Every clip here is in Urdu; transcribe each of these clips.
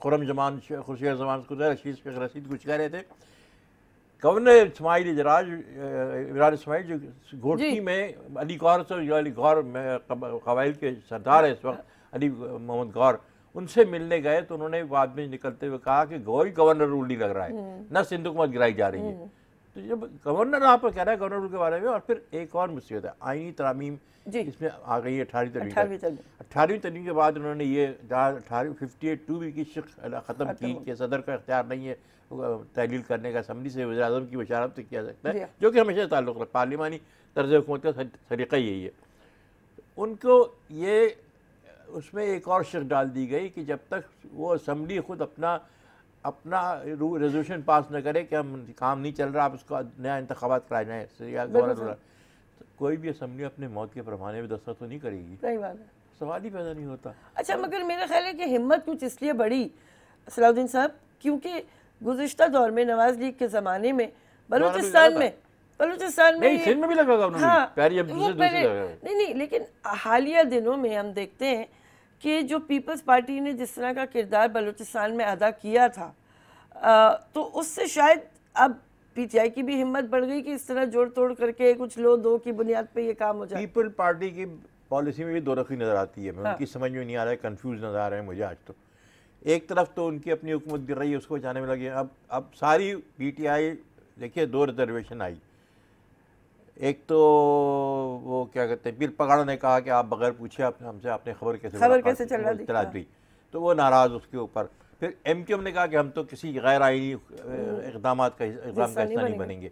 خرم زمان خورشید زمان رشید کچھ کہہ رہے تھے. گورنر اسماعیل اجراج عمران اسماعیل جو گھوٹکی میں علی غور سے علی غور قبائل کے سردار ہے اس وقت علی محمد غور, ان سے ملنے گئے تو انہوں نے بعد میں نکلتے ہوئے کہا کہ کوئی گورنر رول نہیں لگ رہا ہے, نہ سندھ حکومت گرائی جا رہی ہے. تو جب گورنر آپ کہہ رہا ہے گورنر رول کے بارے میں, اور پھر ایک اور مصیبت ہے آئینی ترامیم اس میں آ گئی ہے 18ویں ترمیم کے بعد انہوں نے یہ 58(2) کی شق ختم کی کہ صدر کا اختیار نہیں ہے تحلیل کرنے کا, اسمبلی سے وزیر اعظم کی بشارت سے کیا سکتا ہے, جو کہ ہمیشہ تعلق رکھتا ہے, پارلیمانی طرز حکومت کا طریقہ یہی ہے. ان کو یہ اس میں ایک اور شق ڈال دی گئی کہ جب تک وہ اسمبلی خود اپنا ریزولوشن پاس نہ کرے کہ ہم کام نہیں چل رہا, آپ اس کو نیا انتخابات کرائے جائیں یا گورنر, کوئی بھی اسمبلی اپنے موت کے فرمانے میں دستخط تو نہیں کرے گی. صحیح بات ہے, سوال ہی پیدا نہیں ہوتا. اچھا مگر میرا خیال ہے کہ ہمت کچھ اس لیے بڑی صلاح الدین صاحب کیونکہ گزشتہ دور میں نواز لیگ کے زمانے میں بلوچستان میں نہیں, سندھ میں بھی لگا گا نہیں, لیکن حالیہ دنوں میں ہم دیکھتے ہیں کہ جو پیپلز پارٹی نے جس طرح کا کردار بلوچستان میں ادا کیا تھا, تو اس سے شاید اب پی ٹی آئی کی بھی ہمت بڑھ گئی کہ اس طرح جوڑ توڑ کر کے کچھ لو دو کی بنیاد پہ یہ کام ہو جائے. پیپل پارٹی کی پالیسی میں بھی دو رخی نظر آتی ہے, ان کی سمجھ میں نہیں آ رہا ہے, کنفیوز نظر آ رہے ہیں مجھے آج. تو ایک طرف تو ان کی اپنی حکومت گر رہی ہے, اس کو بچانے میں لگے. اب ساری پی ٹی آئی دیکھیے 2 ریزرویشن آئی. ایک تو وہ کیا کہتے ہیں پیر پگاڑا نے کہا کہ آپ بغیر پوچھے ہم سے آپ نے خبر کیسے چلا دی, تو وہ ناراض اس کے اوپر. پھر ایم کیو ایم نے کہا کہ ہم تو کسی غیر آئینی اقدام کا حصہ نہیں بنیں گے.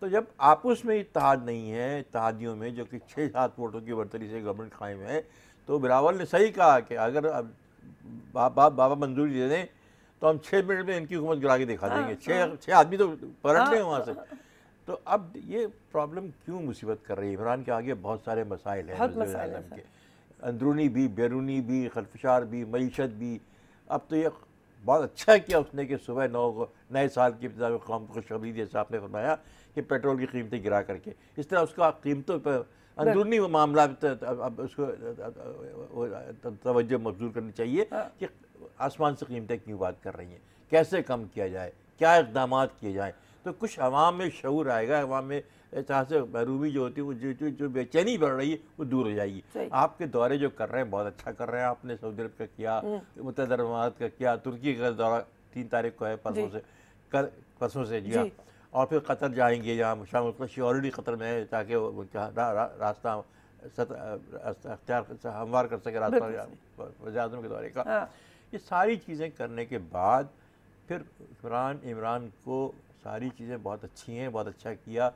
تو جب آپس میں اتحاد نہیں ہے, اتحادیوں میں جو کہ 6-7 ووٹوں کی برتری سے گورنمنٹ قائم ہے, تو بلاول نے صحیح کہا کہ اگر بابا منظوری دے دیں تو ہم 6 منٹ میں ان کی حکومت گرا کے دکھا دیں گے. 6 آدمی تو پلٹ لیں وہاں سے. تو اب یہ پرابلم کیوں مصیبت کر رہی ہے؟ عمران کے آگے بہت سارے مسائل ہیں وزیر اعظم کے, اندرونی بھی, بیرونی بھی, خلفشار بھی, معیشت بھی. اب تو یہ بہت اچھا کیا اس نے کہ صبح 9 نئے سال کی ابتدا میں قوم کو خوشخبری جیسا آپ نے فرمایا کہ پیٹرول کی قیمتیں گرا کر کے, اس طرح اس کا قیمتوں پہ اندرونی معاملات اب اس کو توجہ مبذول کرنی چاہیے کہ آسمان سے قیمتیں کیوں بات کر رہی ہیں, کیسے کم کیا جائے, کیا اقدامات کیے جائیں. تو کچھ عوام میں شعور آئے گا, عوام میں احساس محرومی جو ہوتی ہے وہ جو بے چینی بڑھ رہی ہے وہ دور ہو جائے گی. آپ کے دورے جو کر رہے ہیں بہت اچھا کر رہے ہیں, آپ نے سعودی عرب کا کیا, متحدہ عرب امارات کا کیا, ترکی کا دورہ 3 تاریخ کو ہے پرسوں سے جی ہاں, اور پھر قطر جائیں گے جہاں شام القشی آلریڈی قطر میں ہے تاکہ راستہ اختیار ہموار کر سکے راستہ وزیر اعظم کے دورے کا. یہ ساری چیزیں کرنے کے بعد پھر عمران کو ساری چیزیں بہت اچھی ہیں, بہت اچھا کیا.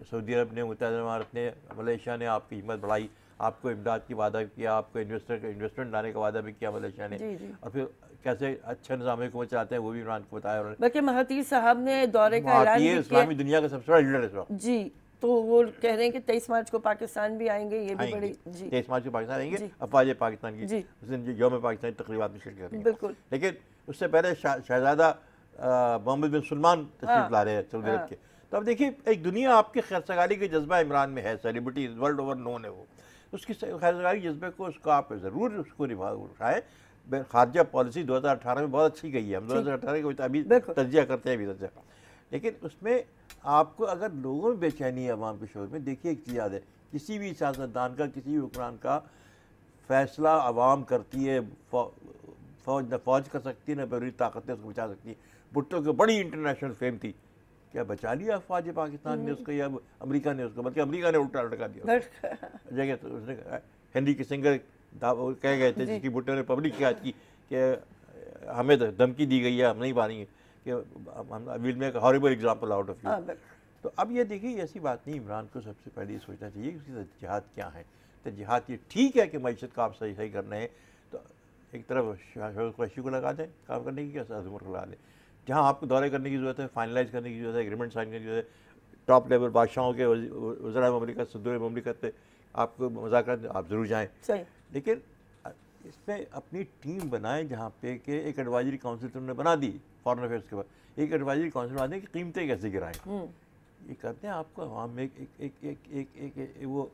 سعودی عرب نے, متحدہ عرب نے, ملیشیا نے آپ کی ہمت بڑھائی, آپ کو امداد کی وعدہ کیا, آپ کو انویسٹمنٹ لانے کا وعدہ بھی کیا ملیشیا نے, اور پھر کیسے اچھا نظام حکومت چلاتے ہیں وہ بھی عمران کو بتایا. بلکہ مہاتیر صاحب نے دورے کا اعلان کیا, اسلامی دنیا کا سب سے بڑا لیڈر اس وقت. جی, تو وہ کہہ رہے ہیں کہ 23 مارچ کو پاکستان بھی آئیں گے, یہ بھی بڑی 23 مارچ کو پاکستان آئیں گے, افواج پاکستان کی اس دن یوم پاکستانی تقریبات میں شرکت کریں گے. بالکل, لیکن اس سے پہلے شہزادہ محمد بن سلمان تشریف لا رہے ہیں سعودی عرب کے. تو اب دیکھیے ایک دنیا آپ کے خیرسگاری کے جذبہ عمران میں ہے, سیلیبریٹی ورلڈ اوور نون ہے وہ, اس کی خیرسگاری جذبے کو اس کو آپ ضرور اس کو اٹھائیں. خارجہ پالیسی 2018 میں بہت اچھی گئی ہے, ہم 2018 کے ابھی تجزیہ کرتے ہیں ابھی تجزیہ, لیکن اس میں آپ کو اگر لوگوں میں بے چینی ہے عوام کے شعور میں, دیکھیے ایک چیز یاد ہے, کسی بھی سیاستدان کا, کسی بھی حکمران کا فیصلہ عوام کرتی ہے, فوج نہ فوج کر سکتی ہے نہ بیرونی طاقتیں اس کو بچا سکتی ہیں. بھٹو کی بڑی انٹرنیشنل فیم تھی, کیا بچا لیا افواج پاکستان نے اس کو یا امریکہ نے اس کو, بلکہ امریکہ نے الٹا لٹکا دیا جگہ. تو اس نے ہنری کسنگر کہہ گئے تھے, جس کی بھٹو نے پبلک شکایت کی کہ ہمیں دھمکی دی گئی ہے, ہم نہیں مانیں گے, کہ we'll make horrible example out of you. تو اب یہ دیکھیے ایسی بات نہیں, عمران کو سب سے پہلے یہ سوچنا چاہیے کہ اس کی ترجیحات کیا ہیں. ترجیحات یہ ٹھیک ہے کہ معیشت کا آپ صحیح کر رہے ہیں, تو ایک طرف قریشی کو لگا دیں کام کرنے کی, کیا عمر کو لگا دیں. جہاں آپ کو دورے کرنے کی ضرورت ہے, فائنلائز کرنے کی ضرورت ہے, ایگریمنٹ سائن کرنے کی ضرورت ہے, ٹاپ لیول بادشاہوں کے وزرائے مملکت, صدور مملکت پہ آپ کو مذاکرات آپ ضرور جائیں. لیکن اس میں اپنی ٹیم بنائیں جہاں پہ کہ ایک ایڈوائزری کاؤنسل تم نے بنا دی فارن افیئرس کے بعد, ایک ایڈوائزری کاؤنسل بنا دیں کہ قیمتیں کیسے گرائیں. یہ کرتے ہیں آپ کو عوام میں ایک وہ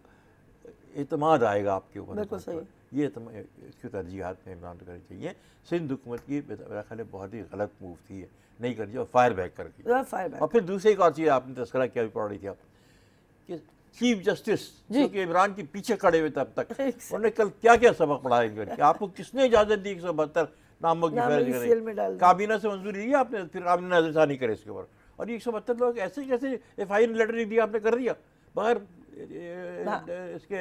اعتماد آئے گا آپ کے اوپر. بالکل صحیح. یہ اس کی ترجیحات میں عمران کو کرنی چاہیے. سندھ حکومت کی میرا خیال ہے بہت ہی غلط موو تھی, نہیں کرنی چاہیے, اور فائر بیک کر کے. اور پھر دوسری ایک اور چیز آپ نے تذکرہ کیا بھی پڑھ رہی تھی آپ کہ چیف جسٹس جو کہ عمران کے پیچھے کھڑے ہوئے تب تک, انہوں نے کل کیا کیا سبق پڑھایا کہ آپ کو کس نے اجازت دی 172 ناموں کی فہرست کرنے کی؟ کابینہ سے منظوری دی آپ نے, پھر کابینہ نظر ثانی کرے اس کے اوپر. اور یہ 172 لوگ ایسے کیسے FIR لیٹر نہیں دیا آپ نے, کر دیا بغیر اس کے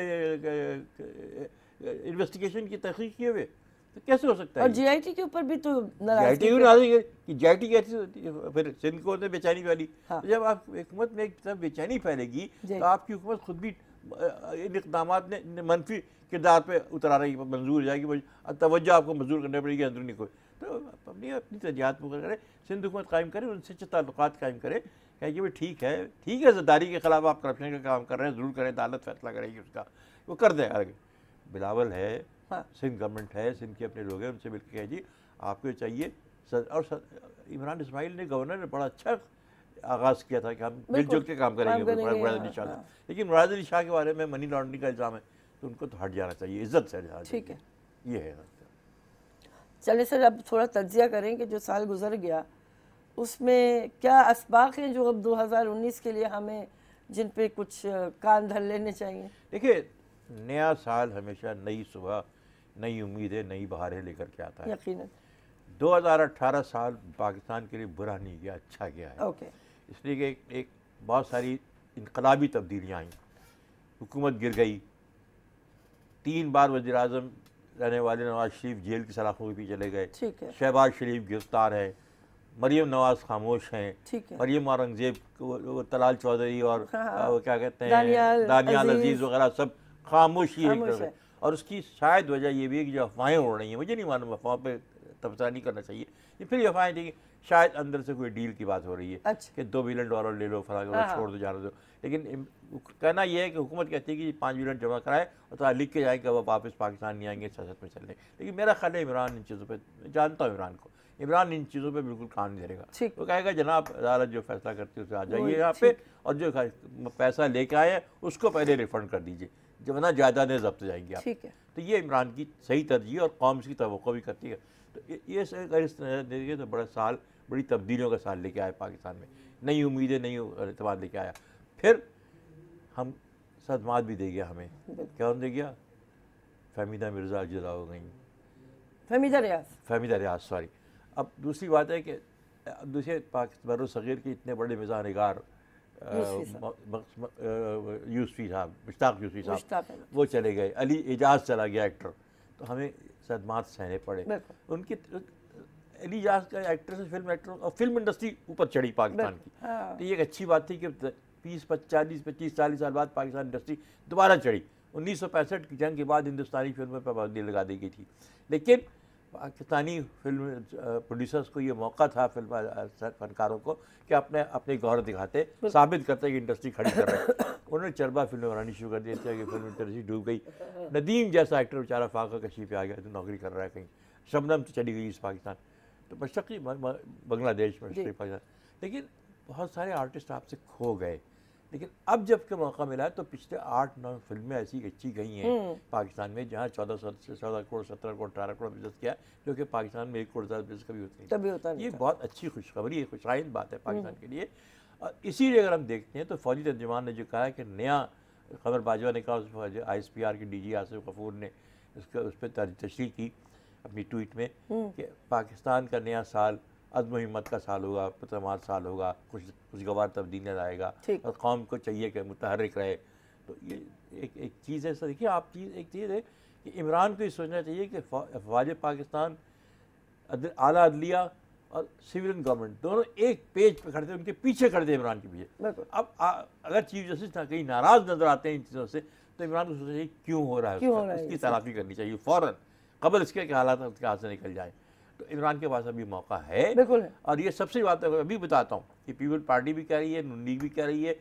انویسٹیگیشن کی تحقیق کیے ہوئے, تو کیسے ہو سکتا ہے؟ اور JIT کے اوپر بھی تو JIT کہ JIT کیسی ہوتی ہے, پھر سندھ کو بے چینی پھیلی. جب آپ حکومت میں ایک طرف بے چینی پھیلے گی تو آپ کی حکومت خود بھی ان اقدامات نے منفی کردار پہ اتر آ رہی ہے, منظور ہو جائے گی, توجہ آپ کو منظور کرنے پڑے گی اندرونی کوئی. تو اپنی ترجیحات مقرر کرے, سندھ حکومت قائم کرے, ان سے اچھے تعلقات قائم کرے کہ بھائی ٹھیک ہے زداری کے خلاف آپ کرپشن کا کام کر رہے ہیں, ضرور کریں, عدالت فیصلہ کرے گی اس کا, وہ کر دیں. آگے بلاول ہے, سندھ گورنمنٹ ہے, سندھ کے اپنے لوگ ہیں, ان سے مل کے جی آپ کو چاہیے. اور عمران اسماعیل نے گورنر نے بڑا اچھا آغاز کیا تھا کہ ہم مل جل کے کام کریں گے مراد علی شاہ. لیکن مراد علی شاہ کے بارے میں منی لانڈرنگ کا الزام ہے, تو ان کو تو ہٹ جانا چاہیے, عزت سے. ٹھیک ہے, یہ ہے. چلے سر اب تھوڑا تجزیہ کریں کہ جو سال گزر گیا اس میں کیا اسباق ہیں جو اب 2019 کے لیے ہمیں جن پہ کچھ کان دھر لینے چاہیے؟ دیکھیے, نیا سال ہمیشہ نئی صبح, نئی امیدیں, نئی بہاریں لے کر کے آتا ہے. یقیناً 2018 سال پاکستان کے لیے برا نہیں گیا, اچھا گیا ہے. اوکے. اس لیے کہ ایک بہت ساری انقلابی تبدیلیاں آئیں. حکومت گر گئی, 3 بار وزیر اعظم رہنے والے نواز شریف جیل کی سلاخوں کے پیچھے چلے گئے. شہباز شریف گرفتار ہے, مریم نواز خاموش ہیں, مریم اورنگزیب, طلال چودھری اور کیا کہتے ہیں دانیال عزیز وغیرہ سب خاموشی ہے. اور اس کی شاید وجہ یہ بھی ہے کہ جو افواہیں اڑ رہی ہیں, مجھے نہیں معلوم, افواہ پہ تبصرہ نہیں کرنا چاہیے, یہ پھر یہ افواہیں تھیں کہ شاید اندر سے کوئی ڈیل کی بات ہو رہی ہے کہ $2 بلین لے لو, فلاں چھوڑ دو, جانا دو. لیکن کہنا یہ ہے کہ حکومت کہتی ہے کہ 5 بلین جمع کرائے اور لکھ کے جائیں کہ وہ واپس پاکستان نہیں آئیں گے, سیاست میں چل رہے. لیکن میرا خیال ہے عمران ان چیزوں پہ, جانتا ہوں عمران کو, عمران ان چیزوں پہ بالکل کان نہیں دے گا. وہ کہے گا جناب عدالت جو فیصلہ کرتی ہے اسے آ جائیے یہاں پہ, اور جو پیسہ لے کے آئے اس کو پہلے ریفنڈ کر دیجیے, ورنہ جائیدادیں ضبط جائیں گی آپ. تو یہ عمران کی صحیح ترجیح اور قوم کی توقع بھی کرتی ہے. تو یہ اگر اس طرح دیکھیے تو بڑا سال, بڑی تبدیلیوں کا سال لے کے آیا پاکستان میں, نئی امیدیں, نئی اعتماد لے کے آیا. پھر ہم صدمات بھی دے گیا ہمیں. کیا دے گیا؟ فہمیدہ مرزا جدا ہو گئیں, فہمیدہ ریاض سوری. اب دوسری بات ہے کہ دوسرے بر صغیر کے اتنے بڑے مزاح نگار یوسفی صاحب, مشتاق یوسفی صاحب, وہ چلے گئے. علی اعجاز چلا گیا ایکٹر, تو ہمیں صدمات سہنے پڑے. ان کی علی اعجاز کا ایکٹر سے فلم ایکٹر اور فلم انڈسٹری اوپر چڑھی پاکستان کی. تو یہ ایک اچھی بات تھی کہ 25 40 سال بعد پاکستان انڈسٹری دوبارہ چڑھی. 1965 کی جنگ کے بعد ہندوستانی فلموں پہ پابندی لگا دی گئی تھی, لیکن پاکستانی فلم پروڈیوسرز کو یہ موقع تھا, فلم فنکاروں کو, کہ اپنے گور دکھاتے, ثابت کرتے کہ انڈسٹری کھڑی کر رہے ہیں. انہوں نے چربا فلمیں بنانی شروع کر دی تھی کہ فلم انڈسٹری ڈوب گئی. ندیم جیسا ایکٹر بیچارہ فاقہ کشی پہ آ گیا, تو نوکری کر رہا ہے کہیں. شبنم تو چلی گئی اس پاکستان, تو مشرقی بنگلہ دیش میں پاکستان. لیکن بہت سارے آرٹسٹ آپ سے کھو گئے. لیکن اب جب کہ موقع ملا ہے تو پچھلے 8-9 فلمیں ایسی اچھی گئی ہیں پاکستان میں, جہاں 14 کروڑ 17 کروڑ 18 کروڑ بزنس کیا, جو کہ پاکستان میں 1 کروڑ زیادہ بزنس کبھی ہوتا نہیں. یہ بہت اچھی خوشخبری ہے, خوشائند بات ہے پاکستان کے لیے. اور اسی لیے اگر ہم دیکھتے ہیں تو فوجی ترجمان نے جو کہا ہے کہ نیا, قمر باجوہ نے کہا, ISPR کے DG آصف غفور نے اس پہ تشریح کی اپنی ٹویٹ میں کہ پاکستان کا نیا سال عزم و ہمت کا سال ہوگا, پرتمار سال ہوگا, خوشگوار تبدیلیاں لائے گا, اور قوم کو چاہیے کہ متحرک رہے. تو یہ ایک چیز ہے. دیکھیے آپ ایک چیز ہے کہ عمران کو یہ سوچنا چاہیے کہ افواج پاکستان, اعلیٰ عدلیہ اور سویلین گورنمنٹ دونوں ایک پیج پہ کھڑے تھے, ان کے پیچھے کھڑے تھے عمران کے پیچھے. اب اگر چیف جسٹس کہیں ناراض نظر آتے ہیں ان چیزوں سے, تو عمران کو سوچنا چاہیے کیوں ہو رہا ہے, اس کی تلافی کرنی چاہیے فوراً, قبل اس کے حالات اس کے ہاتھ سے نکل جائیں. تو عمران کے پاس ابھی موقع ہے. اور یہ سب سے بات ابھی بتاتا ہوں کہ پیپل پارٹی بھی کہہ رہی ہے, نون لیگ بھی کہہ رہی ہے,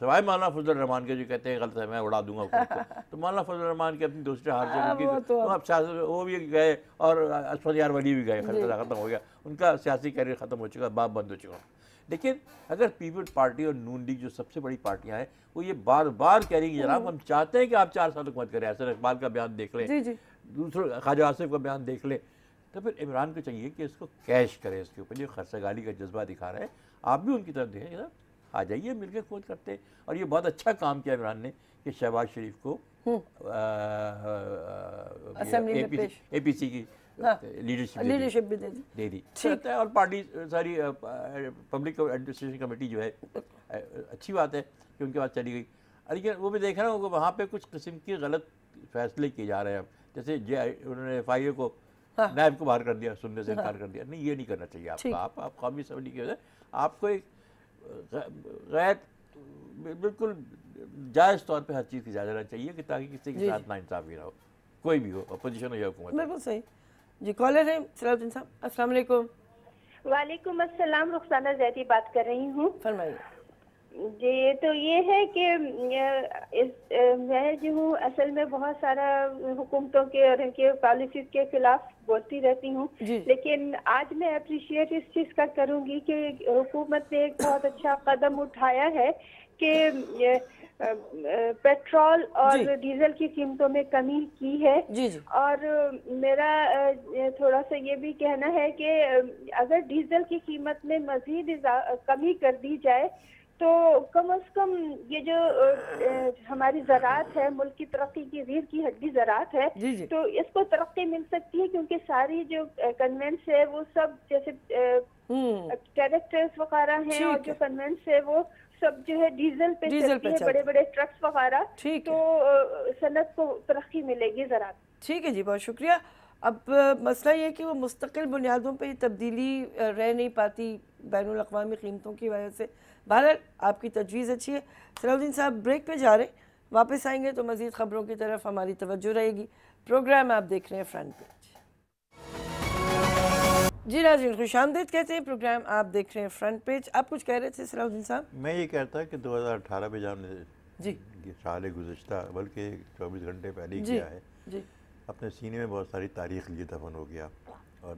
سوائے مولانا فضل الرحمان کے جو کہتے ہیں غلط ہے, میں اڑا دوں گا حکومت کو. تو مولانا فضل الرحمان کے اپنی دوسرے ہار سے وہ بھی گئے, اور اسفندیار ولی بھی گئے, ختم ہو گیا, ان کا سیاسی کیریئر ختم ہو چکا, باب بند ہو چکا. لیکن اگر پیپلز پارٹی اور نون لیگ جو سب سے بڑی پارٹیاں ہیں وہ یہ بار بار کہہ رہی ہیں جناب ہم چاہتے ہیں کہ آپ 4 سال حکومت کریں، حسن اقبال کا بیان دیکھ لیں، دوسروں خواجہ آصف کا بیان دیکھ لیں، تو پھر عمران کو چاہیے کہ اس کو کیش کرے، اس کے اوپر جو خرچگالی کا جذبہ دکھا رہے ہیں آپ بھی ان کی طرف دیکھیں جناب، آ جائیے مل کے خود کرتے ہیں۔ اور یہ بہت اچھا کام کیا عمران نے کہ شہباز شریف کو اے پی سی کی لیڈرشپ بھی دے دی، ٹھیک ہے، اور پارٹی ساری پبلک ایڈمنسٹریشن کمیٹی جو ہے اچھی بات ہے کہ ان کے بعد چلی گئی۔ لیکن وہ بھی دیکھ رہا ہوں کہ وہاں پہ کچھ قسم کی غلط فیصلے کیے جا رہے ہیں، جیسے انہوں نے FIA کو نیب کو باہر کر دیا، سننے سے انکار کر دیا، نہیں یہ نہیں کرنا چاہیے آپ کا، آپ قومی اسمبلی کی وجہ آپ کو ایک غیر بالکل جائز طور پہ ہر چیز کی اجازت دینا چاہیے کہ تاکہ کسی کے ساتھ ناانصافی نہ ہو، کوئی بھی ہو، اپوزیشن ہو یا حکومت۔ بالکل صحیح جی۔ کالر ہے صلاح الدین صاحب، السلام علیکم۔ وعلیکم السلام، رخسانہ زیدی بات کر رہی ہوں۔ فرمائیے۔ جی تو یہ ہے کہ میں جو ہوں اصل میں بہت سارا حکومتوں کے اور ان کے پالیسیز کے خلاف بولتی رہتی ہوں، لیکن آج میں اپریشیٹ اس چیز کا کروں گی کہ حکومت نے ایک بہت اچھا قدم اٹھایا ہے کہ پیٹرول اور ڈیزل کی قیمتوں میں کمی کی ہے، اور میرا تھوڑا سا یہ بھی کہنا ہے کہ اگر ڈیزل کی قیمت میں مزید کمی کر دی جائے تو کم از کم یہ جو ہماری زراعت ہے، ملک کی ترقی کی ریڑھ کی ہڈی زراعت ہے، تو اس کو ترقی مل سکتی ہے، کیونکہ ساری جو کنوینٹس ہے وہ سب جیسے ٹریکٹرز وغیرہ ہیں اور جو کنوینٹس ہے وہ سب جو ہے ڈیزل پہ چلتی ہے، بڑے بڑے ٹرکس وغیرہ، تو صنعت کو ترقی ملے گی زراعت۔ ٹھیک ہے جی، بہت شکریہ۔ اب مسئلہ یہ کہ وہ مستقل بنیادوں پہ تبدیلی رہ نہیں پاتی بین الاقوامی قیمتوں کی وجہ سے۔ بہرحال آپ کی تجویز اچھی ہے۔ صلاح الدین صاحب بریک پہ جا رہے ہیں، واپس آئیں گے تو مزید خبروں کی طرف ہماری توجہ رہے گی۔ پروگرام آپ دیکھ رہے ہیں فرنٹ پیج۔ جی ناظرین، خوش آمدید کہتے ہیں، پروگرام آپ دیکھ رہے ہیں فرنٹ پیج۔ آپ کچھ کہہ رہے تھے صلاح الدین صاحب؟ میں یہ کہتا کہ 2018 میں جب نے سال گزشتہ بلکہ 24 گھنٹے پہلے کیا ہے، اپنے سینے میں بہت ساری تاریخ لیے دفن ہو گیا، اور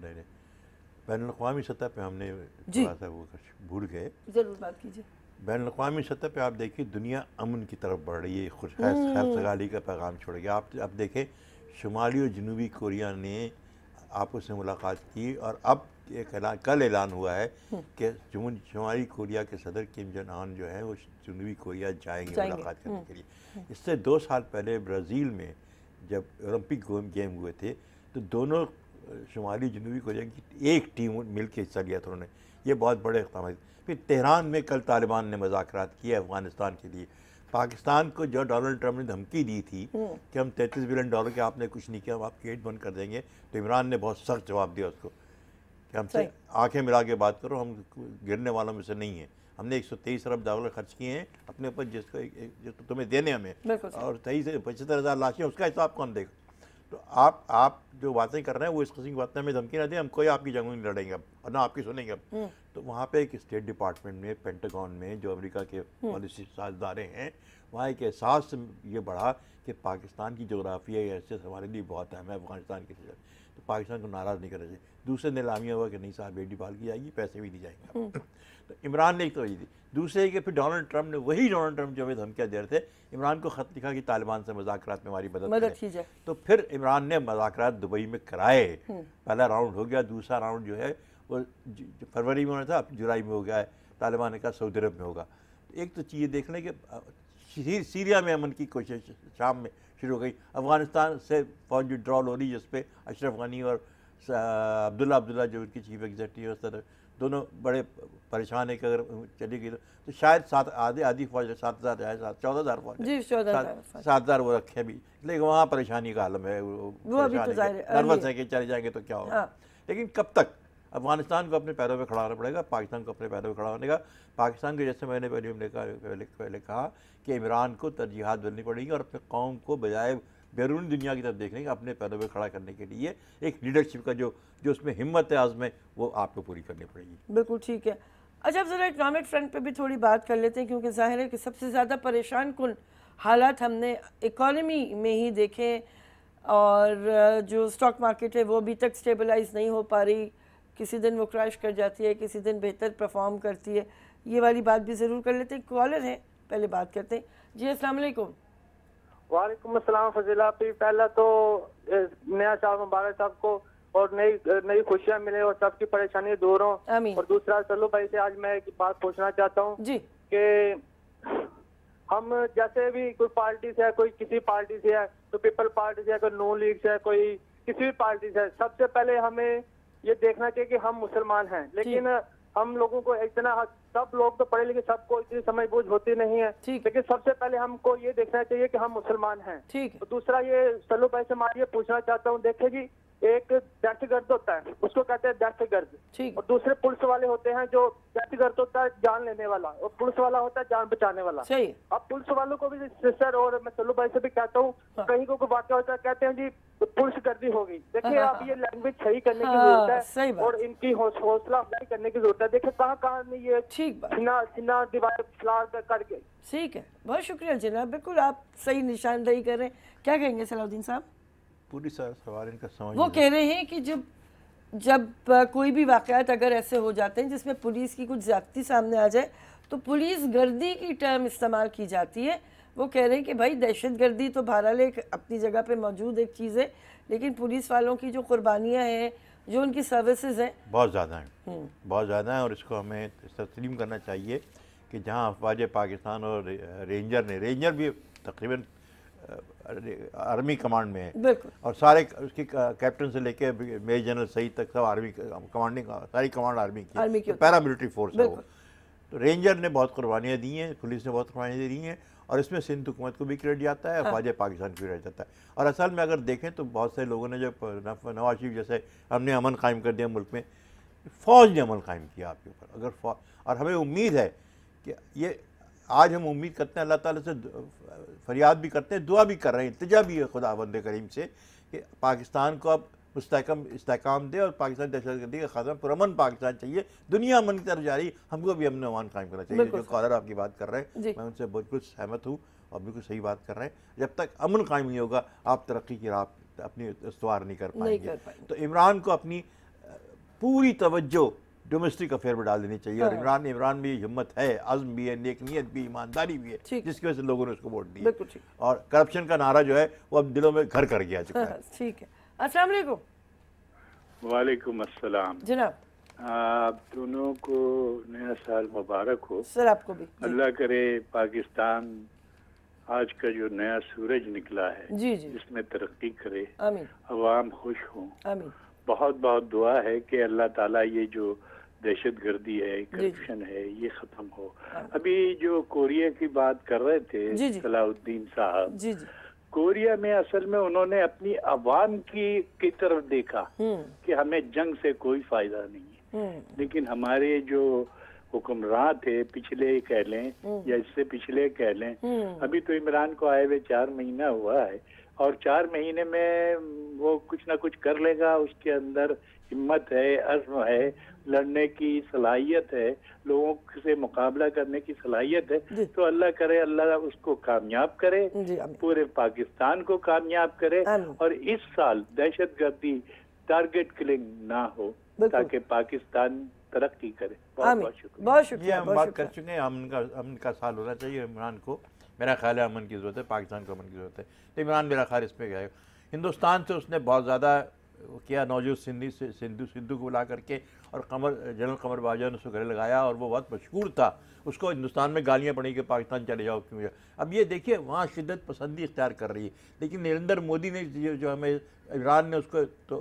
بین الاقوامی سطح پہ ہم نے تھوڑا سا وہ بھول گئے۔ ضرور بات کیجیے۔ بین الاقوامی سطح پہ آپ دیکھیں دنیا امن کی طرف بڑھ رہی ہے، خیرسگالی کا پیغام چھوڑ گیا۔ آپ دیکھیں شمالی اور جنوبی کوریا نے آپس میں ملاقات کی، اور اب کل اعلان ہوا ہے کہ شمالی کوریا کے صدر کم جن آن جو ہیں وہ جنوبی کوریا جائیں گے ملاقات کرنے کے لیے۔ اس سے 2 سال پہلے برازیل میں جب اولمپک گیم ہوئے تھے تو دونوں شمالی جنوبی کوریا کی ایک ٹیم مل کے حصہ لیا تھا انہوں نے، یہ بہت بڑے اقدامات۔ پھر تہران میں کل طالبان نے مذاکرات کیے افغانستان کے لیے۔ پاکستان کو جو ڈونلڈ ٹرمپ نے دھمکی دی تھی کہ ہم $33 بلین کے آپ نے کچھ نہیں کیا، ہم آپ کی گیٹ بند کر دیں گے، تو عمران نے بہت سخت جواب دیا اس کو کہ ہم سے آنکھیں ملا کے بات کرو، ہم گرنے والوں میں سے نہیں ہیں، ہم نے $123 ارب خرچ کیے ہیں اپنے اوپر، جس کو تمہیں دینے ہمیں، اور 75,000 لاشیں، اس کا حساب کون دے گا؟ تو آپ جو باتیں کر رہے ہیں وہ اس قسم کی باتیں ہمیں دھمکی نہ دیں، ہم کوئی آپ کی جنگوں نہیں لڑیں گے اب، نہ آپ کی سنیں گے اب۔ تو وہاں پہ ایک اسٹیٹ ڈپارٹمنٹ میں، پینٹاگون میں، جو امریکہ کے پالیسی سازدارے ہیں، وہاں ایک احساس یہ بڑھا کہ پاکستان کی جغرافیائی حیثیت ہمارے لیے بہت اہم ہے افغانستان کی سیاست، تو پاکستان کو ناراض نہیں کرنا چاہیے۔ دوسرے نے اعلامیہ ہوا کہ نہیں صاحب بیٹی بال کی جائے گی، پیسے بھی دی جائیں گے، تو عمران نے ایک توجہ دی۔ دوسرے کہ پھر ڈونلڈ ٹرمپ نے، وہی ڈونلڈ ٹرمپ جو ہمیں دھمکیاں دے رہے تھے، عمران کو خط لکھا کہ طالبان سے مذاکرات میں ہماری مدد کی جائے، تو پھر عمران نے مذاکرات دبئی میں کرائے، پہلا راؤنڈ ہو گیا، دوسرا راؤنڈ جو ہے وہ فروری میں ہونا تھا، اب جولائی میں ہو گیا ہے، طالبان نے کہا سعودی عرب میں ہوگا۔ ایک تو چیز دیکھ لیں کہ سیریا میں امن کی کوشش شام میں شروع ہو گئی، افغانستان سے فوج ڈرال ہو رہی جس پہ اشرف غنی اور عبداللہ جو ان کی چیف ایگزیکٹو دونوں بڑے پریشان ہیں کہ اگر چلی گئی تو شاید آدھی فوج 7,000 ہے، 14,000 فوج، 7,000 وہ رکھے بھی، لیکن وہاں پریشانی کا عالم ہے، نروس ہے کہ چلے جائیں گے تو کیا ہوگا۔ لیکن کب تک افغانستان کو اپنے پیروں پہ کھڑا ہونا پڑے گا، پاکستان کو اپنے پیروں پہ کھڑا ہونے کا۔ پاکستان کو جیسے میں نے پہلے کہا کہ عمران کو ترجیحات بدلنی پڑیں گی، اور اپنے قوم کو بجائے بیرونی دنیا کی طرف دیکھنے کا اپنے پیروں پہ کھڑا کرنے کے لیے ایک لیڈرشپ کا جو اس میں ہمت عزم ہے وہ آپ کو پوری کرنی پڑے گی۔ بالکل ٹھیک ہے۔ اچھا اب ذرا اکنامک فرنٹ پہ بھی تھوڑی بات کر لیتے ہیں، کیونکہ ظاہر ہے کہ سب سے زیادہ پریشان کن حالات ہم نے اکانومی میں ہی دیکھیں، اور جو اسٹاک مارکیٹ ہے وہ ابھی تک سٹیبلائز نہیں ہو پا رہی، کسی دن وہ کرائش کر جاتی ہے, کسی دن بہتر پرفارم کرتی ہے, یہ والی بات بھی ضرور کر لیتے ہیں. کالر ہیں, پہلے بات کرتے ہیں. جی السلام علیکم. وعلیکم السلام فضیلہ. پہلا تو نیا سال مبارک صاحب کو, اور نئی خوشیاں ملے اور سب کی پریشانی دور ہوں. اور دوسرا سلو بھائی سے آج میں ایک بات پوچھنا چاہتا ہوں جی کہ ہم جیسے بھی کوئی پارٹی سے ہے, کوئی کسی پارٹی سے ہے, تو پیپل پارٹی سے ہے, کوئی نون لیگ سے ہے, کوئی کسی بھی پارٹی سے ہے, سب سے پہلے ہمیں یہ دیکھنا چاہیے کہ ہم مسلمان ہیں. لیکن ہم لوگوں کو اتنا, سب لوگ تو پڑھے لکھے, سب کو اتنی سمجھ بوجھ ہوتی نہیں ہے, لیکن سب سے پہلے ہم کو یہ دیکھنا چاہیے کہ ہم مسلمان ہیں. دوسرا یہ سلو بھائی سے میں یہ پوچھنا چاہتا ہوں, دیکھیں جی ایک دہشت گرد ہوتا ہے, اس کو کہتے ہیں دہشت گرد, اور دوسرے پولیس والے ہوتے ہیں جو دہشت گرد ہوتا ہے جان لینے والا, اور پولیس والا ہوتا ہے جان بچانے والا. اب پولیس والوں کو بھی سسٹر, اور میں سلو بھائی سے بھی کہتا ہوں, کہیں کو کوئی واقعہ ہوتا ہے کہتے ہیں جی پولیس گردی ہوگی. دیکھیں اب یہ لینگویج صحیح کرنے کی ضرورت ہے, اور ان کی حوصلہ افزائی کرنے کی ضرورت ہے. دیکھیں کہاں میں یہ سینہ دیوار فلار کر کے. ٹھیک ہے, بہت شکریہ جناب, بالکل آپ صحیح نشاندہی کر رہے ہیں. کیا کہیں گے صلاح الدین صاحب؟ پوری سوال ان کا سمجھ, وہ کہہ رہے ہیں کہ جب کوئی بھی واقعات اگر ایسے ہو جاتے ہیں جس میں پولیس کی کچھ زیادتی سامنے آ جائے تو پولیس گردی کی ٹرم استعمال کی جاتی ہے. وہ کہہ رہے ہیں کہ بھائی دہشت گردی تو بہرحال ایک اپنی جگہ پہ موجود ایک چیز ہے, لیکن پولیس والوں کی جو قربانیاں ہیں, جو ان کی سروسز ہیں, بہت زیادہ ہیں, بہت زیادہ ہیں. اور اس کو ہمیں تسلیم کرنا چاہیے کہ جہاں افواج پاکستان اور رینجر بھی تقریباً آرمی کمانڈ میں ہے, اور سارے اس کی کیپٹن سے لے کے میجر جنرل سعید تک سب آرمی کمانڈنگ, ساری کمانڈ آرمی کی پیرا ملٹری فورس ہے وہ. تو رینجر نے بہت قربانیاں دی ہیں, پولیس نے بہت قربانیاں دی ہیں, اور اس میں سندھ حکومت کو بھی کریڈٹ جاتا ہے, افواج پاکستان کو بھی کریڈٹ جاتا ہے. اور اصل میں اگر دیکھیں تو بہت سے لوگوں نے جو نواز شریف جیسے ہم نے امن قائم کر دیا ملک میں, فوج نے امن قائم کیا آپ کے اوپر. اگر اور ہمیں امید ہے کہ یہ آج ہم امید کرتے ہیں اللہ تعالیٰ سے, فریاد بھی کرتے ہیں, دعا بھی کر رہے ہیں, التجا بھی ہے خدا بند کریم سے کہ پاکستان کو اب استحکام دے, اور پاکستان دہشت گردی کا خاتمہ, پرامن پاکستان چاہیے. دنیا امن کی طرف جا رہی, ہم کو بھی امن و امان قائم کرنا چاہیے. جو کالر آپ کی بات کر رہے ہیں میں ان سے بالکل سہمت ہوں, اور بالکل صحیح بات کر رہے ہیں. جب تک امن قائم نہیں ہوگا آپ ترقی کی راہ اپنی استوار نہیں کر پائیں گے. تو عمران کو اپنی پوری توجہ ڈومیسٹک افیئر میں ڈال دینی چاہیے. اور عمران بھی ہمت ہے, عزم بھی ہے, نیک نیت بھی, ایمانداری بھی ہے, جس کی وجہ سے لوگوں نے اس کو ووٹ دیا. اور کرپشن کا نعرہ جو ہے وہ اب دلوں میں گھر کر گیا چکا ہے. ٹھیک ہے, السلام علیکم. وعلیکم السلام جناب. آپ دونوں کو نیا سال مبارک ہو. سر آپ کو بھی. اللہ کرے پاکستان آج کا جو نیا سورج نکلا ہے جس میں ترقی کرے, عوام خوش ہوں. بہت بہت دعا ہے کہ اللہ تعالیٰ یہ جو دہشت گردی ہے, کرپشن ہے, یہ ختم ہو. ابھی جو کوریا کی بات کر رہے تھے صلاح الدین صاحب, کوریا میں اصل میں انہوں نے اپنی عوام کی طرف دیکھا کہ ہمیں جنگ سے کوئی فائدہ نہیں ہے. لیکن ہمارے جو حکمراں تھے پچھلے کہہ لیں یا اس سے پچھلے کہہ لیں, ابھی تو عمران کو آئے ہوئے 4 مہینہ ہوا ہے, اور 4 مہینے میں وہ کچھ نہ کچھ کر لے گا. اس کے اندر ہمت ہے, عزم ہے, لڑنے کی صلاحیت ہے, لوگوں سے مقابلہ کرنے کی صلاحیت ہے. تو اللہ کرے اللہ اس کو کامیاب کرے, پورے پاکستان کو کامیاب کرے, اور اس سال دہشت گردی ٹارگٹ کلنگ نہ ہو تاکہ پاکستان ترقی کرے. بہت شکریہ. بہت شکریہ. ہم بات کر چکے ہیں, امن کا سال ہونا چاہیے عمران کو. میرا خیال ہے امن کی ضرورت ہے, پاکستان کو امن کی ضرورت ہے. تو عمران میرا خیال اس پہ گیا ہے. ہندوستان سے اس نے بہت زیادہ کیا, نوجود سندھو کو بلا کر کے, اور جنرل قمر باجوہ نے اس کو گلے لگایا, اور وہ بہت مشہور تھا. اس کو ہندوستان میں گالیاں پڑیں کہ پاکستان چلے جاؤ کیوں جاؤ. اب یہ دیکھیے وہاں شدت پسندی اختیار کر رہی ہے, لیکن نریندر مودی نے جو ہمیں عمران نے اس کو تو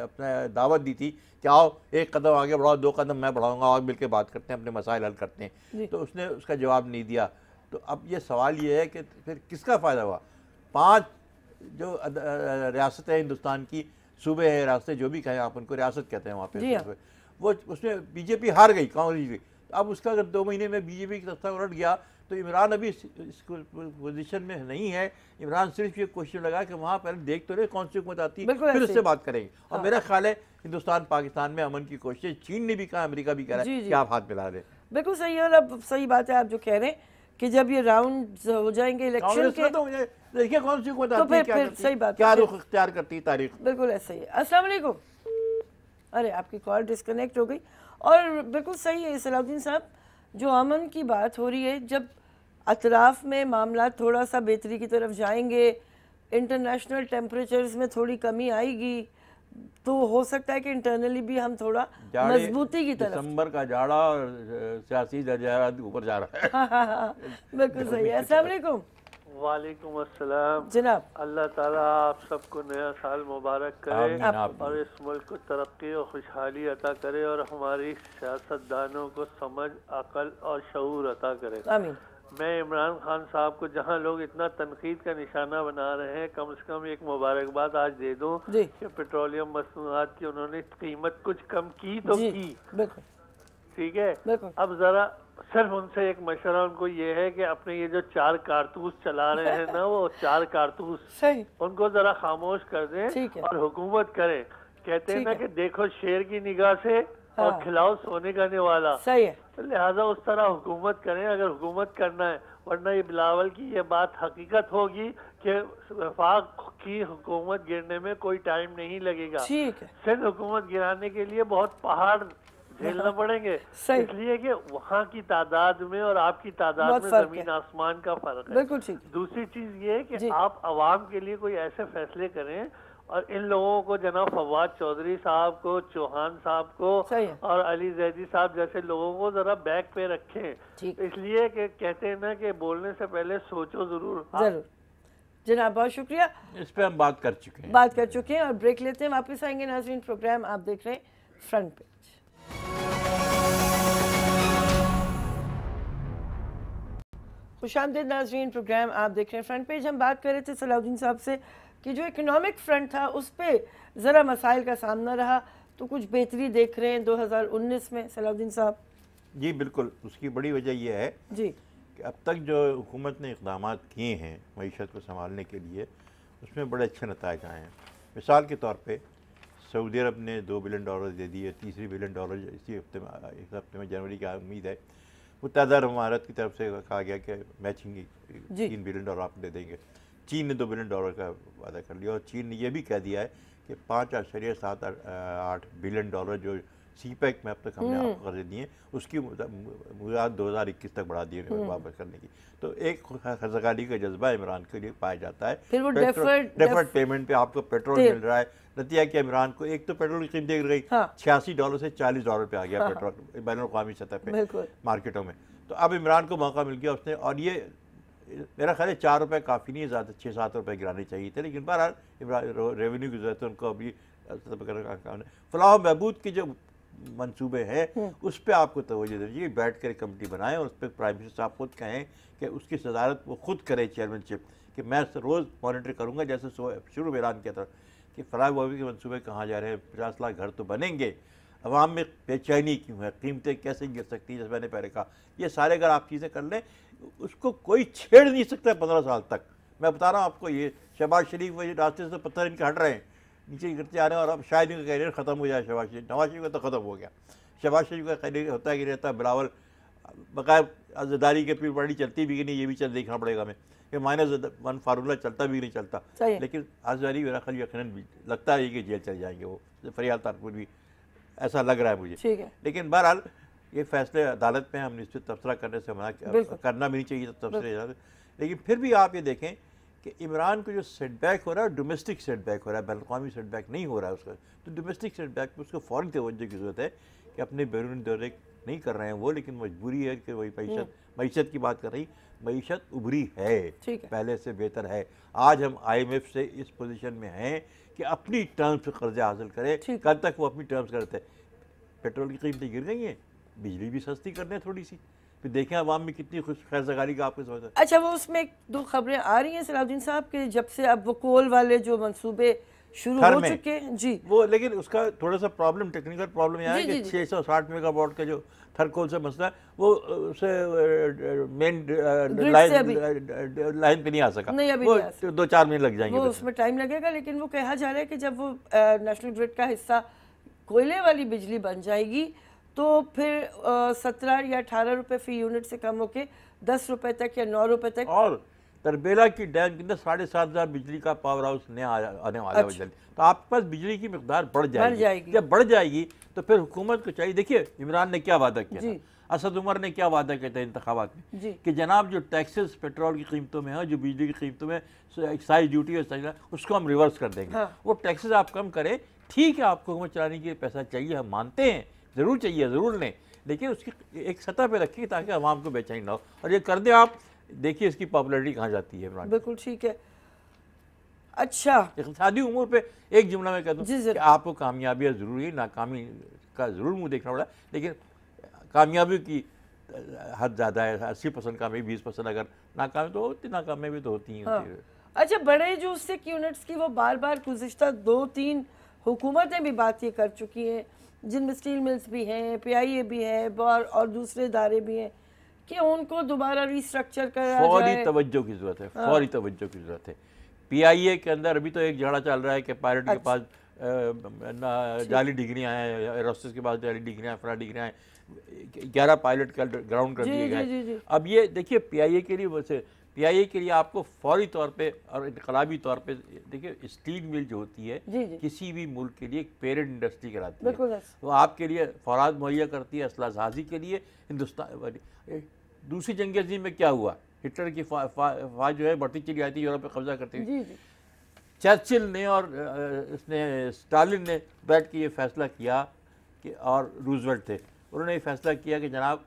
اپنا دعوت دی تھی کہ آؤ ایک قدم آگے بڑھاؤ, 2 قدم میں بڑھاؤں گا, اور مل کے بات کرتے ہیں, اپنے مسائل حل کرتے ہیں. تو اس نے اس کا جواب نہیں دیا. تو اب یہ سوال یہ ہے کہ پھر کس کا فائدہ ہوا؟ 5 جو ریاستیں ہندوستان کی, صوبے ہیں, ریاستیں جو بھی کہیں آپ ان کو ریاست کہتے ہیں وہاں پہ, وہ اس میں بی جے پی ہار گئی, کانگریس بھی. اب اس کا اگر 2 مہینے میں بی جے پی کی طرف الٹ گیا تو عمران ابھی اس پوزیشن میں نہیں ہے. عمران صرف یہ کوشش لگا کہ وہاں پہلے دیکھ تو رہے کون سی حکومت آتی ہے, پھر اس سے بات کریں گے. اور میرا خیال ہے ہندوستان پاکستان میں امن کی کوشش, چین نے بھی کہا, امریکہ بھی کہہ رہا ہے کہ آپ ہاتھ ملا رہے. بالکل صحیح ہے. اور اب صحیح بات ہے آپ جو کہہ رہے ہیں کہ جب یہ راؤنڈ ہو جائیں گے الیکشن کے تو دیکھیے کون سی حکومت آتی ہے, صحیح بات کیا رخ اختیار کرتی ہے تاریخ. بالکل ایسا ہی ہے. السلام علیکم. ارے آپ کی کال ڈسکنیکٹ ہو گئی. اور بالکل صحیح ہے صلاح الدین صاحب, جو امن کی بات ہو رہی ہے, جب اطراف میں معاملات تھوڑا سا بہتری کی طرف جائیں گے, انٹرنیشنل ٹیمپریچرز میں تھوڑی کمی آئے گی, تو ہو سکتا ہے کہ انٹرنلی بھی ہم تھوڑا مضبوطی کی طرف. دسمبر کا جاڑا اور سیاسی درجہ حرارت اوپر جا رہا ہے. بالکل صحیح ہے. السلام علیکم. وعلیکم السلام. جناب اللہ تعالیٰ آپ سب کو نیا سال مبارک کرے اور اس ملک کو ترقی اور خوشحالی عطا کرے, اور ہماری سیاستدانوں کو سمجھ, عقل اور شعور عطا کرے. آمین. میں عمران خان صاحب کو, جہاں لوگ اتنا تنقید کا نشانہ بنا رہے ہیں, کم سے کم ایک مبارکباد آج دے دوں کہ پیٹرولیم مصنوعات کی انہوں نے قیمت کچھ کم کی تو کی. ٹھیک ہے. اب ذرا صرف ان سے ایک مشورہ ان کو یہ ہے کہ اپنے یہ جو 4 کارتوس چلا رہے ہیں نا, وہ 4 کارتوس ان کو ذرا خاموش کر دیں اور حکومت کریں. کہتے ہیں نا کہ دیکھو شیر کی نگاہ سے اور کھلاؤ سونے کا نوالا. صحیح ہے. لہٰذا اس طرح حکومت کریں اگر حکومت کرنا ہے, ورنہ یہ بلاول کی یہ بات حقیقت ہوگی کہ وفاق کی حکومت گرنے میں کوئی ٹائم نہیں لگے گا. سندھ حکومت گرانے کے لیے بہت پہاڑ جھیلنا پڑیں گے, اس لیے کہ وہاں کی تعداد میں اور آپ کی تعداد میں زمین آسمان کا فرق ہے. دوسری چیز یہ ہے کہ آپ عوام کے لیے کوئی ایسے فیصلے کریں, اور ان لوگوں کو جناب فواد چودھری صاحب کو, چوہان صاحب کو اور علی زیدی صاحب جیسے لوگوں کو ذرا بیک پہ رکھیں, اس لیے کہ کہتے ہیں نا کہ بولنے سے پہلے سوچو ضرور. جناب بہت شکریہ. اس پہ ہم بات کر چکے ہیں اور بریک لیتے ہیں, واپس آئیں گے. ناظرین پروگرام آپ دیکھ رہے ہیں فرنٹ پیج. خوش آمدید ناظرین, پروگرام آپ دیکھ رہے ہیں فرنٹ پیج. ہم بات کر رہے تھے صلاح الدین صاحب سے کہ جو اکنامک فرنٹ تھا اس پہ ذرا مسائل کا سامنا رہا, تو کچھ بہتری دیکھ رہے ہیں 2019 میں صلاح الدین صاحب. جی بالکل, اس کی بڑی وجہ یہ ہے کہ اب تک جو حکومت نے اقدامات کیے ہیں معیشت کو سنبھالنے کے لیے, اس میں بڑے اچھے نتائج آئے ہیں. مثال کے طور پہ سعودی عرب نے $2 بلین دے دیے, $3 بلین اسی ہفتے میں جنوری کی امید ہے. متحدہ عرب امارات کی طرف سے کہا گیا کہ میچنگ $3 بلین آپ دے دیں گے. چین نے $2 بلین کا وعدہ کر لیا, اور چین نے یہ بھی کہہ دیا ہے کہ 5.78 بلین جو سی پیک میں اب تک ہم نے آپ کو قرضے دیے ہیں, اس کی مدت 2021 تک بڑھا دیے واپس کرنے کی. تو ایک خرچگاری کا جذبہ عمران کے لیے پایا جاتا ہے. ڈیفرڈ پیمنٹ پہ آپ کو پیٹرول مل رہا ہے. نتیجہ کہ عمران کو ایک تو پیٹرول کی قیمت گر گئی, $86 سے $40 پہ آ گیا پیٹرول بین الاقوامی سطح پہ مارکیٹوں میں. تو اب عمران کو موقع مل گیا اس نے, اور یہ میرا خیال ہے $4 کافی نہیں ہے, زیادہ $6-7 گرانے چاہیے تھے. لیکن بہرحال ریونیو کی ضرورت ہے ان کو ابھی فلاح و بہبود کے جو منصوبے ہیں اس پہ آپ کو توجہ دیجیے. بیٹھ کر کمیٹی بنائیں اور اس پہ پرائم منسٹر صاحب خود کہیں کہ اس کی صدارت وہ خود کرے, چیئرمین شپ, کہ میں روز مانیٹر کروں گا, جیسے شروع میں اعلان کیا تھا کہ فلاح و بہبود کے منصوبے کہاں جا رہے ہیں, 50 لاکھ گھر تو بنیں گے, عوام میں بے چینی کیوں ہے, قیمتیں کیسے گر سکتی ہیں, جیسے میں نے پہلے کہا. یہ سارے اگر آپ چیزیں کر لیں, اس کو کوئی چھیڑ نہیں سکتا 15 سال تک. میں بتا رہا ہوں آپ کو, یہ شہباز شریف وہ راستے سے پتھر ان کے ہٹ رہے ہیں, نیچے گرتے آ رہے ہیں, اور اب شاید ان کا کیریئر ختم ہو جائے. شہباز شریف, نواز شریف کا تو ختم ہو گیا. شہباز شریف کا کیریئر ہوتا ہے کہ رہتا ہے بلاول بقائے عزاداری کے پھر بڑی چلتی بھی کہ نہیں, یہ بھی دیکھنا پڑے گا ہمیں کہ -1 فارمولہ چلتا بھی نہیں چلتا. لیکن عزاداری میرا خیال یقیناً بھی لگتا ہے کہ جیل چل جائیں گے وہ, فریال تارپور بھی ایسا لگ رہا ہے مجھے. لیکن بہرحال یہ فیصلے عدالت میں, ہم نے اس پہ تبصرہ کرنے سے منع کرنا بھی نہیں چاہیے تبصرے. لیکن پھر بھی آپ یہ دیکھیں کہ عمران کو جو سیٹ بیک ہو رہا ہے, ڈومیسٹک سیٹ بیک ہو رہا ہے, بین الاقوامی سیٹ بیک نہیں ہو رہا ہے اس کا. تو ڈومیسٹک سیٹ بیک میں اس کو فوراً توجہ کی ضرورت ہے کہ اپنے بیرونی دورے نہیں کر رہے ہیں وہ, لیکن مجبوری ہے کہ وہی معیشت کی بات کر رہی. معیشت ابھری ہے, پہلے سے بہتر ہے. آج ہم IMF سے اس پوزیشن میں ہیں کہ اپنی ٹرمز پہ قرضے حاصل کرے. کل تک وہ اپنی ٹرمز کرتے, پیٹرول کی قیمتیں گر گئی ہیں, بجلی بھی سستی کرنے ہیں تھوڑی سی, پھر دیکھیں عوام میں کتنی خیرسگاری کا آپ کو سمجھتا ہے. اچھا, وہ اس میں 2 خبریں آ رہی ہیں صلاح الدین صاحب کہ جب سے اب وہ کول والے جو منصوبے شروع ہو چکے ہیں جی, وہ لیکن اس کا تھوڑا سا پرابلم, ٹیکنیکل پرابلم یہ ہے کہ 660 میگا واٹ کا جو تھرکول سے مسئلہ ہے وہ اسے مین لائن پہ نہیں آ سکا. وہ 2-4 منٹ لگ جائیں گے, وہ اس میں ٹائم لگے گا. لیکن وہ کہا جا رہا ہے کہ جب وہ نیشنل گرڈ کا حصہ کوئلے والی بجلی بن جائے گی تو پھر 17 یا 18 روپے فی یونٹ سے کم ہو کے 10 روپے تک یا 9 روپے تک. اور تربیلا کی ڈیم کے اندر 7,500 بجلی کا پاور ہاؤس نیا آنے والا ہے جلدی. تو آپ کے پاس بجلی کی مقدار بڑھ جائے گی. جب بڑھ جائے گی تو پھر حکومت کو چاہیے, دیکھیے عمران نے کیا وعدہ کیا تھا, اسد عمر نے کیا وعدہ کیا تھا انتخابات میں, کہ جناب جو ٹیکسز پیٹرول کی قیمتوں میں ہیں, جو بجلی کی قیمتوں میں ایکسائز ڈیوٹی ہے, اس کو ہم ریورس کر دیں گے. وہ ٹیکسز آپ کم کریں, ٹھیک ہے آپ کو حکومت چلانے کے لیے پیسہ چاہیے, ہم مانتے ہیں, ضرور چاہیے, ضرور لیں, لیکن اس کی ایک سطح پہ رکھیے تاکہ عوام کو بے چینی نہ ہو. اور یہ کر دیں آپ, دیکھیے اس کی پاپولیرٹی کہاں جاتی ہے. بالکل ٹھیک ہے. اچھا اقتصادی امور پہ ایک جملہ میں کہہ دوں کہ آپ کو کامیابیاں ضروری ہے, ناکامی کا ضرور منہ دیکھنا پڑا, لیکن کامیابی کی حد زیادہ ہے, 80% کامیابی, 20% اگر ناکامی تو ہوتی, ناکامی بھی تو ہوتی ہیں. اچھا بڑے جو سک یونٹس کی وہ بار بار گزشتہ 2-3 حکومتیں بھی بات یہ کر چکی ہیں, جن میں اسٹیل ملز بھی ہیں, پی آئی اے بھی ہے اور دوسرے ادارے بھی ہیں, کہ ان کو دوبارہ ری اسٹرکچر کرا جائے. فوری توجہ کی ضرورت ہے, فوری توجہ کی ضرورت ہے. پی آئی اے کے اندر ابھی تو ایک جھگڑا چل رہا ہے کہ پائلٹ کے پاس جعلی ڈگریاں ہیں, ایروسٹس کے پاس جعلی ڈگریاں, فرا ڈگریاں ہیں, 11 پائلٹ کا گراؤنڈ کر دیے گئے. اب یہ دیکھیے پی آئی اے کے لیے ویسے پی آئی اے کے لیے آپ کو فوری طور پہ اور انقلابی طور پہ, دیکھیے اسٹیل مل جو ہوتی ہے کسی بھی ملک کے لیے ایک پیرنٹ انڈسٹری کراتی ہے, وہ آپ کے لیے فوراد مہیا کرتی ہے اسلحہ سازی کے لیے. ہندوستان دوسری جنگ عظیم میں کیا ہوا, ہٹلر کی فوج جو ہے بڑھتی چلی آئی تھی, یورپ پہ قبضہ کرتی ہوئی. چرچل نے اور اسٹالن نے بیٹھ کے یہ فیصلہ کیا کہ, اور روزویلٹ تھے, انہوں نے یہ فیصلہ کیا کہ جناب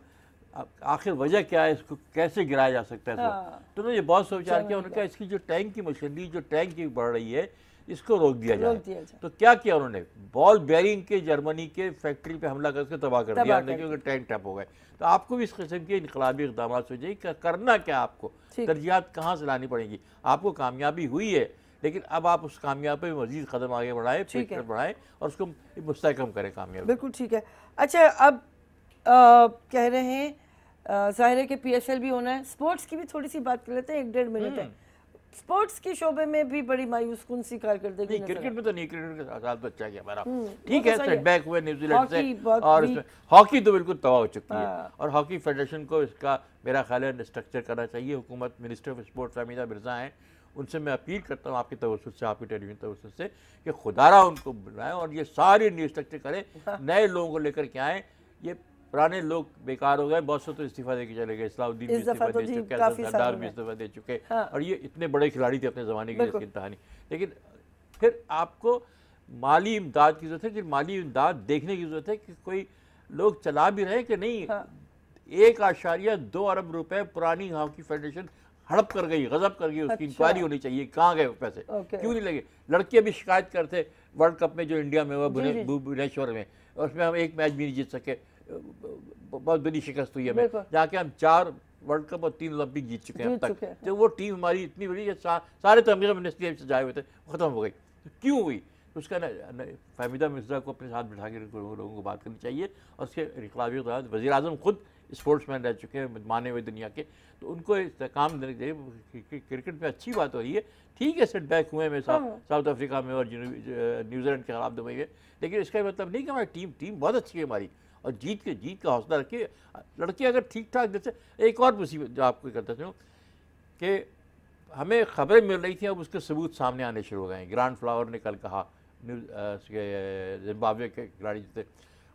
آخر وجہ کیا ہے, اس کو کیسے گرایا جا سکتا ہے. تو انہوں نے یہ بہت سوچ وچار کیا, انہوں نے کہا اس کی جو ٹینک کی مشینری, جو ٹینک کی بڑھ رہی ہے, اس کو روک دیا جائے. تو کیا کیا انہوں نے, بال بیرنگ کے جرمنی کے فیکٹری پہ حملہ کر کے تباہ کر دیا, کیونکہ ٹینک ٹیپ ہو گئے. تو آپ کو بھی اس قسم کے انقلابی اقدامات سوچیں کہ کرنا کیا, آپ کو ترجیحات کہاں سے لانی پڑیں گی. آپ کو کامیابی ہوئی ہے, لیکن اب آپ اس کامیابی پہ مزید قدم آگے بڑھائیں, فکر بڑھائیں اور اس کو مستحکم کریں کامیابی. بالکل ٹھیک ہے. اچھا اب کہہ رہے ہیں ظاہر ہے کہ پی ایس ایل بھی ہونا ہے, اسپورٹس کی بھی تھوڑی سی بات کر لیتے ہیں, 1-1.5 منٹ ہے. اسپورٹس کے شعبے میں بھی بڑی مایوس کن سی کارکردگی. کرکٹ میں تو نہیں, کرکٹ کا ساتھ تو اچھا گیا ہمارا, ٹھیک ہے, سیٹ بیک ہوئے نیوزی لینڈ سے, اور اس میں ہاکی تو بالکل تباہ ہو چکی ہے. اور ہاکی فیڈریشن کو اس کا میرا خیال ہے اسٹرکچر کرنا چاہیے. حکومت منسٹر آف اسپورٹس حمیدہ مرزا ہیں, ان سے میں اپیل کرتا ہوں آپ کے توسط سے, آپ کی ٹیلی ویژن توسط سے, کہ خدارہ ان کو بلائیں اور یہ سارے نیو اسٹرکچر کریں, نئے لوگوں کو لے کر کے آئیں. یہ پرانے لوگ بیکار ہو گئے, بہت سے تو استعفیٰ دے کے چلے گئے, اصلاح الدین بھی استعفیٰ دے چکے, سردار بھی استعفیٰ دے چکے, اور یہ اتنے بڑے کھلاڑی تھے اپنے زمانے کے, اس کی انتہا نہیں. لیکن پھر آپ کو مالی امداد کی ضرورت ہے, کہ مالی امداد دیکھنے کی ضرورت ہے کہ کوئی لوگ چلا بھی رہے کہ نہیں. 1.2 ارب روپے پرانی ہاکی فیڈریشن ہڑپ کر گئی, غضب کر گئی, اس کی انکوائری ہونی چاہیے, کہاں گئے وہ پیسے, کیوں نہیں لگے. لڑکے بھی شکایت کرتے ورلڈ کپ میں جو انڈیا میں ہوا بھونیشور میں, اس میں ہم ایک میچ بھی نہیں جیت سکے, بہت بڑی شکست ہوئی ہمیں, جا کے ہم 4 ورلڈ کپ اور 3 اولمپک جیت چکے ہیں اب تک. تو وہ ٹیم ہماری اتنی بڑی ہے, سارے تو امریکہ منسٹری سے جائے ہوئے تھے, ختم ہو گئی. تو کیوں ہوئی؟ اس کا فہمیدہ مرزا کو اپنے ساتھ بٹھا کے لوگوں کو بات کرنی چاہیے, اور اس کے انقلابی اقدامات, وزیر اعظم خود اسپورٹس مین رہ چکے ہیں مانے ہوئے دنیا کے, تو ان کو استحکام دینا چاہیے. کرکٹ میں اچھی بات ہو رہی ہے, ٹھیک ہے, سیٹ بیک ہوئے میں ساؤتھ افریقہ میں اور نیوزی لینڈ کے خلاف دبئی میں, لیکن اس کا مطلب نہیں کہ ہماری ٹیم بہت اچھی ہے ہماری, اور جیت کا حوصلہ رکھیے. لڑکے اگر ٹھیک ٹھاک, جیسے ایک اور مصیبت جو آپ کو کرتا ہوں کہ ہمیں خبریں مل رہی تھیں, اب اس کے ثبوت سامنے آنے شروع ہو گئے ہیں. گرانڈ فلاور نے کل کہا, زمبابوے کے کھلاڑی تھے,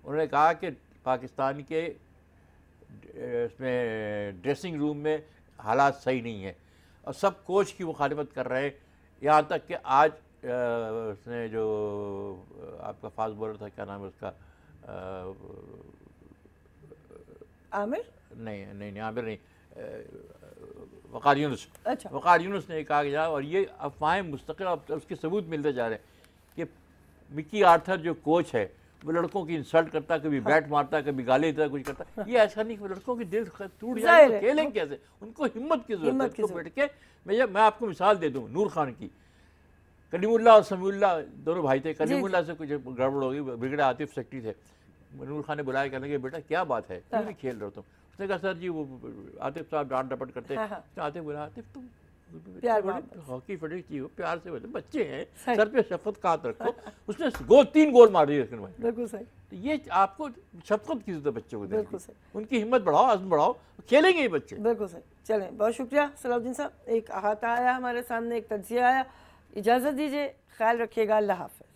انہوں نے کہا کہ پاکستان کے اس میں ڈریسنگ روم میں حالات صحیح نہیں ہیں, اور سب کوچ کی مخالفت کر رہے ہیں. یہاں تک کہ آج اس نے جو آپ کا فاسٹ بولر تھا, کیا نام ہے اس کا, عامر نہیں عامر نہیں, وقار یونس. وقار یونس نے کہا کہ اور یہ افواہیں مستقل اس کے ثبوت ملتے جا رہے ہیں کہ مکی آرتھر جو کوچ ہے وہ لڑکوں کی انسلٹ کرتا ہے, کبھی بیٹ مارتا ہے, کبھی گالے دیتا ہے, کچھ کرتا ہے. یہ ایسا نہیں کہ لڑکوں کی دل ٹوٹ جائے, وہ کھیلیں کیسے, ان کو ہمت کی ضرورت ہے. بیٹھ کے میں آپ کو مثال دے دوں نور خان کی. کلیم اللہ اور سمیع اللہ دونوں بھائی تھے. کلیم اللہ سے کچھ گڑبڑ ہو گئی, بگڑے عاطف سیکٹری تھے. نور خان نے بلایا, کہنے لگے بیٹا کیا بات ہے, کیوں نہیں کھیل رہے تم؟ اس نے کہا سر جی وہ عاطف صاحب ڈانٹ ڈپٹ کرتے. عاطف بولا, عاطف تم ہاکی فیڈریشن ہو, پیار سے بولے, بچے ہیں, سر پہ شفقت کا ہاتھ رکھو. اس نے 3 گول مار دیے. بالکل صحیح. تو یہ آپ کو شفقت کی ضرورت ہے بچوں کو, ان کی ہمت بڑھاؤ, عزم بڑھاؤ, کھیلیں گے یہ بچے. بالکل صحیح. چلیں بہت شکریہ صلاح الدین صاحب. ایک احاطہ آیا ہمارے سامنے, ایک تجزیہ آیا. اجازت دیجیے, خیال رکھیے گا, اللہ حافظ.